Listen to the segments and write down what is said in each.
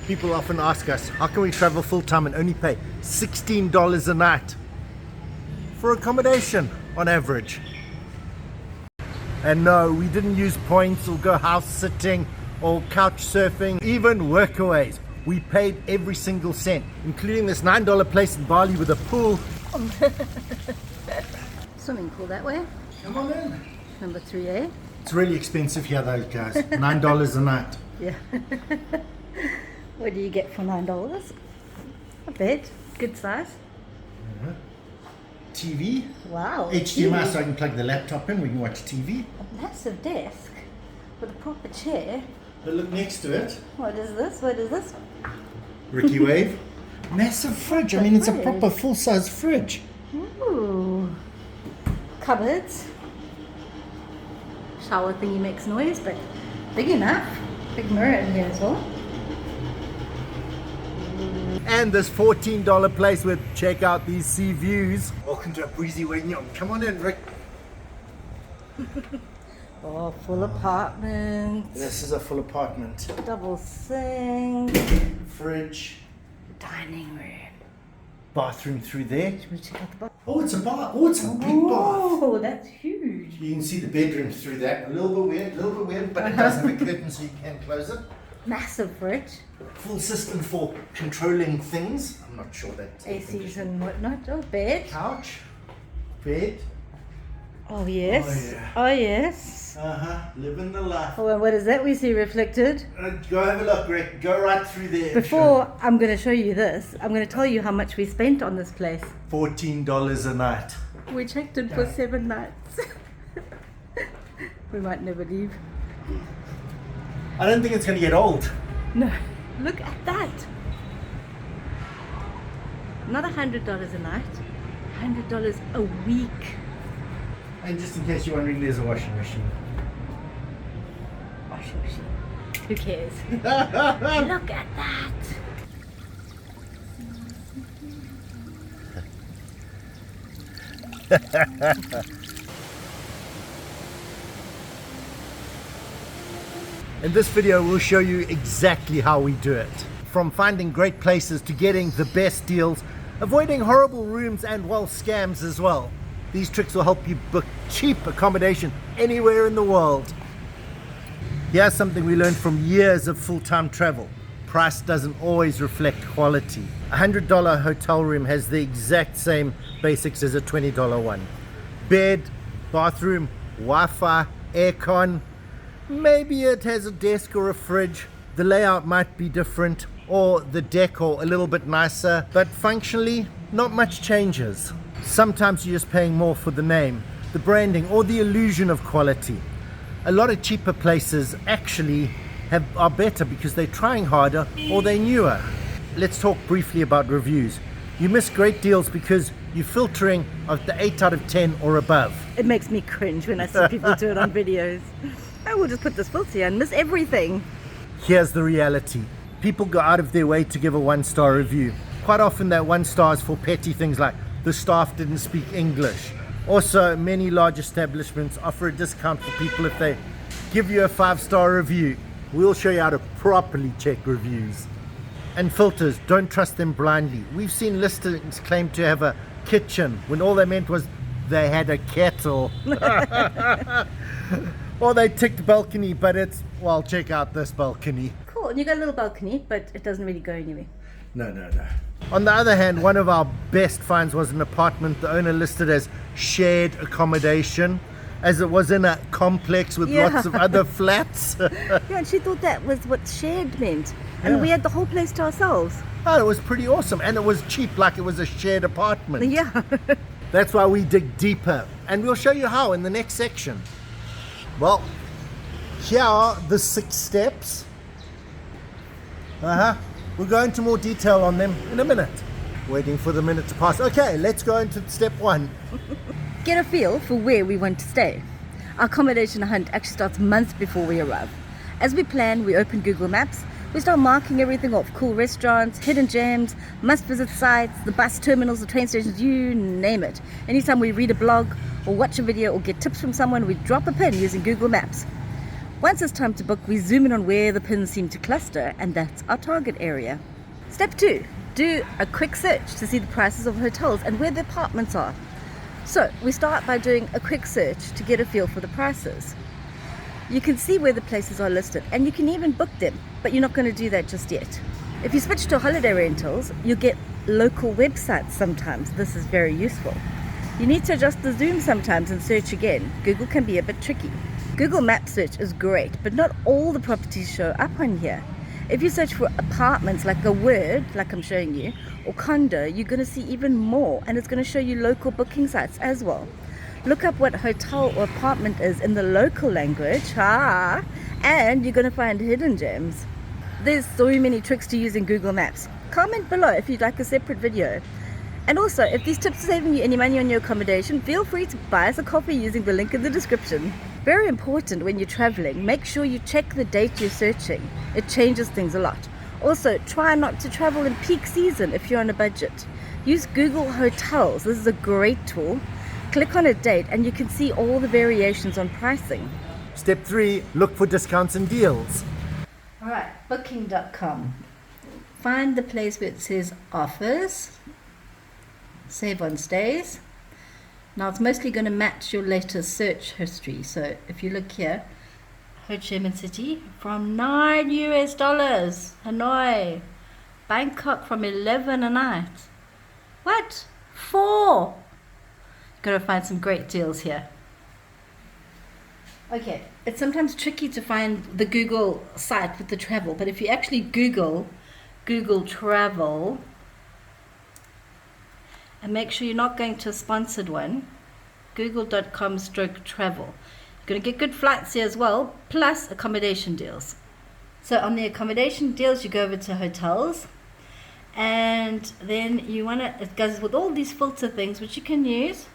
People often ask us, how can we travel full-time and only pay $16 a night for accommodation on average? And no, we didn't use points or go house sitting or couch surfing, even workaways. We paid every single cent, including this $9 place in Bali with a pool. Swimming pool that way. Come on in. Number 3A. It's really expensive here though, guys. $9 a night. Yeah. What do you get for $9? A bed, good size. TV. Wow. HDMI, TV. so I can plug the laptop in, we can watch TV. A massive desk with a proper chair. But look next to it. What is this? What is this? Ricky Wave. Massive fridge. I mean, it's a proper full-size fridge. Ooh. Cupboards. Shower thingy makes noise, but big enough. Big mirror in here as well. And this $14 place with check out these sea views. Welcome to a breezy Wenyong. Come on in, Rick. Oh, full apartment. This is a full apartment. Double sink. Fridge. Dining room. Bathroom through there. Should we check out the bathroom? Oh, it's a bath. Oh, it's a big bath. Oh, that's huge. You can see the bedroom through that. A little bit weird, but it does have a curtain so you can close it. Massive fridge. Full system for controlling things. I'm not sure that. ACs and whatnot. Oh, bed. Couch. Bed. Oh, yes. Oh, yeah. Oh, yes. Living the life. Oh, and what is that we see reflected? Go have a look, Rick. Go right through there. Before I'm going to show you this, I'm going to tell you how much we spent on this place. $14 a night. We checked in for 7 nights. We might never leave. I don't think it's going to get old. No, look at that. Not $100 a night, $100 a week. And just in case you're wondering, there's a washing machine. Washing machine. Who cares? Look at that. In this video, we'll show you exactly how we do it. From finding great places to getting the best deals, avoiding horrible rooms and, well, scams as well. These tricks will help you book cheap accommodation anywhere in the world. Here's something we learned from years of full-time travel. Price doesn't always reflect quality. A $100 hotel room has the exact same basics as a $20 one. Bed, bathroom, Wi-Fi, aircon. Maybe it has a desk or a fridge. The layout might be different, or the decor a little bit nicer, but functionally, not much changes. Sometimes you're just paying more for the name, the branding, or the illusion of quality. A lot of cheaper places actually are better because they're trying harder or they're newer. Let's talk briefly about reviews. You miss great deals because you're filtering of the 8 out of 10 or above. It makes me cringe when I see people do it on videos. I will just put this filter here and miss everything. Here's the reality. People go out of their way to give a 1-star review. Quite often that 1 star is for petty things like the staff didn't speak English. Also, many large establishments offer a discount for people if they give you a 5-star review. We'll show you how to properly check reviews. And filters, don't trust them blindly. We've seen listings claim to have a kitchen when all they meant was they had a kettle. Or they ticked balcony, but it's, well, check out this balcony. Cool, and you got a little balcony, but it doesn't really go anywhere. No. On the other hand, one of our best finds was an apartment the owner listed as shared accommodation, as it was in a complex with lots of other flats. Yeah, and she thought that was what shared meant. And we had the whole place to ourselves. Oh, it was pretty awesome. And it was cheap, like it was a shared apartment. Yeah. That's why we dig deeper. And we'll show you how in the next section. Well, here are the 6 steps. We'll go into more detail on them in a minute. Waiting for the minute to pass. Okay, let's go into step 1. Get a feel for where we want to stay. Our accommodation hunt actually starts months before we arrive. As we plan, we open Google Maps. We start marking everything off. Cool restaurants, hidden gems, must-visit sites, the bus terminals, the train stations, you name it. Anytime we read a blog or watch a video or get tips from someone, we drop a pin using Google Maps. Once it's time to book, we zoom in on where the pins seem to cluster, and that's our target area. Step 2, do a quick search to see the prices of hotels and where the apartments are. So we start by doing a quick search to get a feel for the prices. You can see where the places are listed, and you can even book them, but you're not going to do that just yet. If you switch to holiday rentals, you'll get local websites sometimes. This is very useful. You need to adjust the zoom sometimes and search again. Google can be a bit tricky. Google Map search is great, but not all the properties show up on here. If you search for apartments like a word, like I'm showing you, or condo, you're going to see even more, and it's going to show you local booking sites as well. Look up what hotel or apartment is in the local language, and you're going to find hidden gems. There's so many tricks to use in Google Maps. Comment below if you'd like a separate video. And also, if these tips are saving you any money on your accommodation, feel free to buy us a coffee using the link in the description. Very important when you're traveling, make sure you check the date you're searching. It changes things a lot. Also, try not to travel in peak season if you're on a budget. Use Google Hotels. This is a great tool. Click on a date and you can see all the variations on pricing. Step 3, look for discounts and deals. Alright, booking.com. Find the place where it says offers. Save on stays. Now it's mostly going to match your latest search history. So if you look here, Ho Chi Minh City from $9 US, Hanoi, Bangkok from 11 a night. What? 4? Gotta find some great deals here. Okay, it's sometimes tricky to find the Google site with the travel, but if you actually Google travel, and make sure you're not going to a sponsored one, google.com/travel. You're going to get good flights here as well, plus accommodation deals. So on the accommodation deals, you go over to hotels, and then you want to, it goes with all these filter things, which you can use.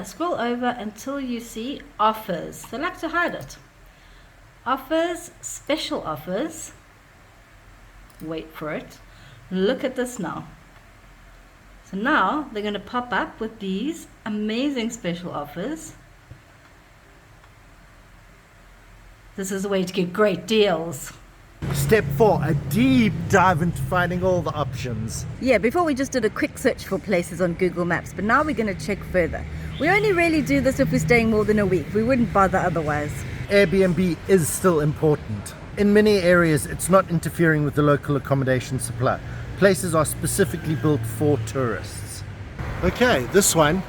Scroll over until you see offers. They like to hide it. Offers, special offers. Wait for it. Look at this now. So now they're going to pop up with these amazing special offers. This is a way to get great deals. Step 4, a deep dive into finding all the options. Yeah, before we just did a quick search for places on Google Maps, but now we're going to check further. We only really do this if we're staying more than a week. We wouldn't bother otherwise. Airbnb is still important. In many areas, it's not interfering with the local accommodation supply. Places are specifically built for tourists. Okay, this one,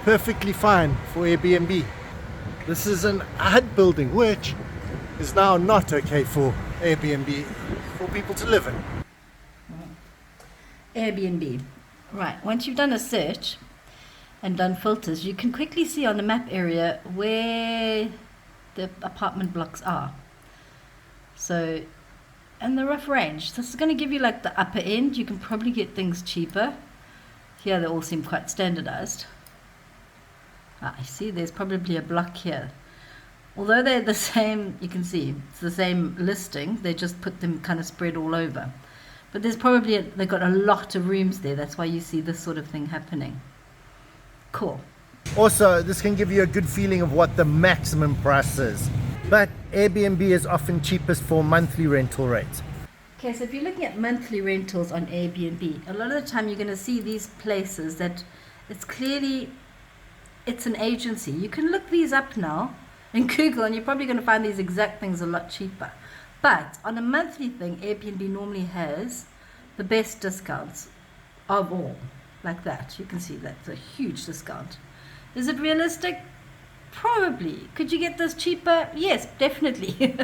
perfectly fine for Airbnb. This is an hut building, which is now not okay for Airbnb, for people to live in. Airbnb. Right, once you've done a search and done filters, you can quickly see on the map area where the apartment blocks are. So, and the rough range. This is going to give you like the upper end. You can probably get things cheaper. Here they all seem quite standardized. I see there's probably a block here. Although they're the same, you can see it's the same listing, they just put them kind of spread all over. But there's probably, they've got a lot of rooms there. That's why you see this sort of thing happening. Cool. Also, this can give you a good feeling of what the maximum price is. But Airbnb is often cheapest for monthly rental rates. Okay, so if you're looking at monthly rentals on Airbnb, a lot of the time you're going to see these places that it's clearly, it's an agency. You can look these up now in Google and you're probably going to find these exact things a lot cheaper. But on a monthly thing, Airbnb normally has the best discounts of all. Like that. You can see that's a huge discount. Is it realistic? Probably. Could you get this cheaper? Yes, definitely.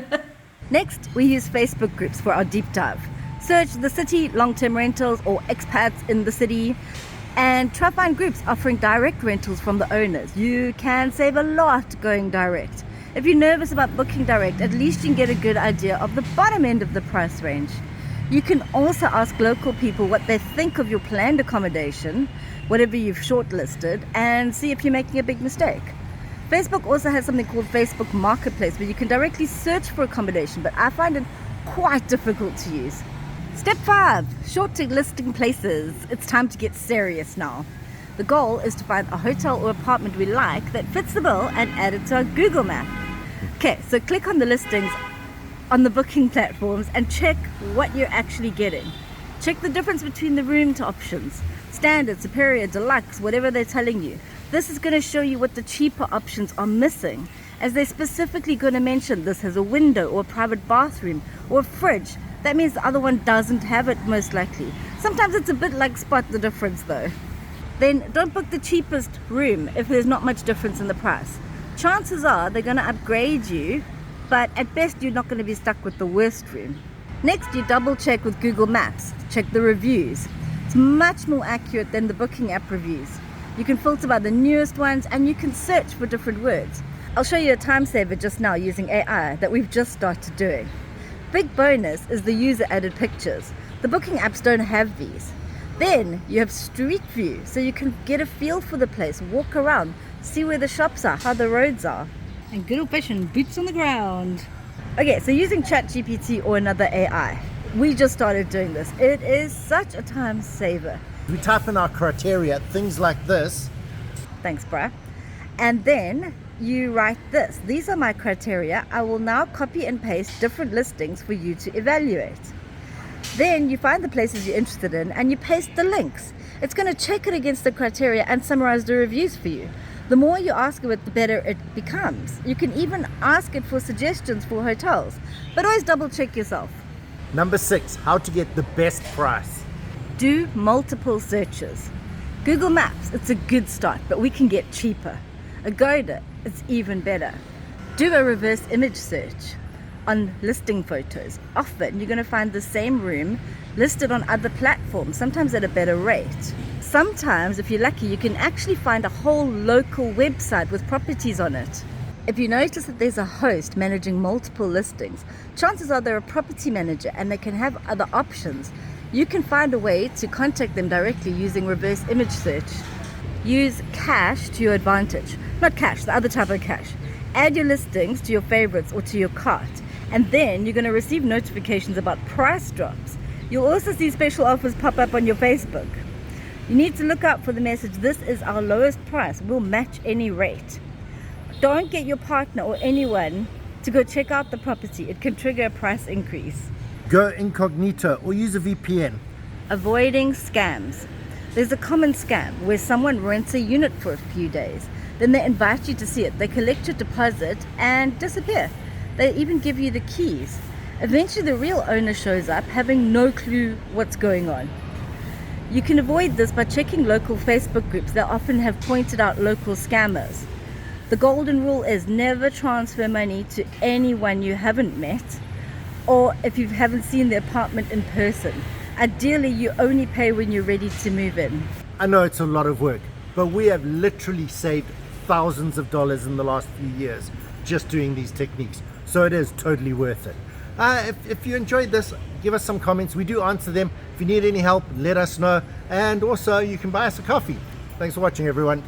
Next, we use Facebook groups for our deep dive. Search the city, long-term rentals, or expats in the city, and try find groups offering direct rentals from the owners. You can save a lot going direct. If you're nervous about booking direct, at least you can get a good idea of the bottom end of the price range. You can also ask local people what they think of your planned accommodation, whatever you've shortlisted, and see if you're making a big mistake. Facebook also has something called Facebook Marketplace where you can directly search for accommodation, but I find it quite difficult to use. Step 5, shortlisting places. It's time to get serious now. The goal is to find a hotel or apartment we like that fits the bill and add it to our Google map. Okay, so click on the listings on the booking platforms and check what you're actually getting. Check the difference between the room to options, standard, superior, deluxe, whatever they're telling you. This is going to show you what the cheaper options are missing, as they're specifically going to mention this has a window or a private bathroom or a fridge. That means the other one doesn't have it, most likely. Sometimes it's a bit like spot the difference though. Then don't book the cheapest room if there's not much difference in the price. Chances are they're going to upgrade you, but at best you're not going to be stuck with the worst room. Next, you double check with Google Maps, check the reviews. It's much more accurate than the booking app reviews. You can filter by the newest ones and you can search for different words. I'll show you a time saver just now using AI that we've just started doing. Big bonus is the user added pictures. The booking apps don't have these. Then you have street view, so you can get a feel for the place, walk around, see where the shops are, how the roads are. And good old fashioned boots on the ground. Okay, so using ChatGPT or another AI, we just started doing this. It is such a time saver. We type in our criteria, things like this. Thanks, bruh. And then you write this. These are my criteria. I will now copy and paste different listings for you to evaluate. Then you find the places you're interested in and you paste the links. It's going to check it against the criteria and summarize the reviews for you. The more you ask of it, the better it becomes. You can even ask it for suggestions for hotels, but always double check yourself. Number 6, how to get the best price. Do multiple searches. Google Maps, it's a good start, but we can get cheaper. Agoda, it's even better. Do a reverse image search on listing photos. Often you're going to find the same room listed on other platforms, sometimes at a better rate. Sometimes, if you're lucky, you can actually find a whole local website with properties on it. If you notice that there's a host managing multiple listings, chances are they're a property manager and they can have other options. You can find a way to contact them directly using reverse image search. Use cache to your advantage. Not cache, the other type of cache. Add your listings to your favorites or to your cart, and then you're going to receive notifications about price drops. You'll also see special offers pop up on your Facebook. You need to look out for the message, this is our lowest price, we'll match any rate. Don't get your partner or anyone to go check out the property, it can trigger a price increase. Go incognito or use a VPN. Avoiding scams. There's a common scam where someone rents a unit for a few days, then they invite you to see it, they collect your deposit and disappear. They even give you the keys. Eventually the real owner shows up having no clue what's going on. You can avoid this by checking local Facebook groups that often have pointed out local scammers. The golden rule is never transfer money to anyone you haven't met, or if you haven't seen the apartment in person. Ideally, you only pay when you're ready to move in. I know it's a lot of work, but we have literally saved thousands of dollars in the last few years just doing these techniques, so it is totally worth it. If you enjoyed this, give us some comments. We do answer them. If you need any help, let us know. And also, you can buy us a coffee. Thanks for watching, everyone.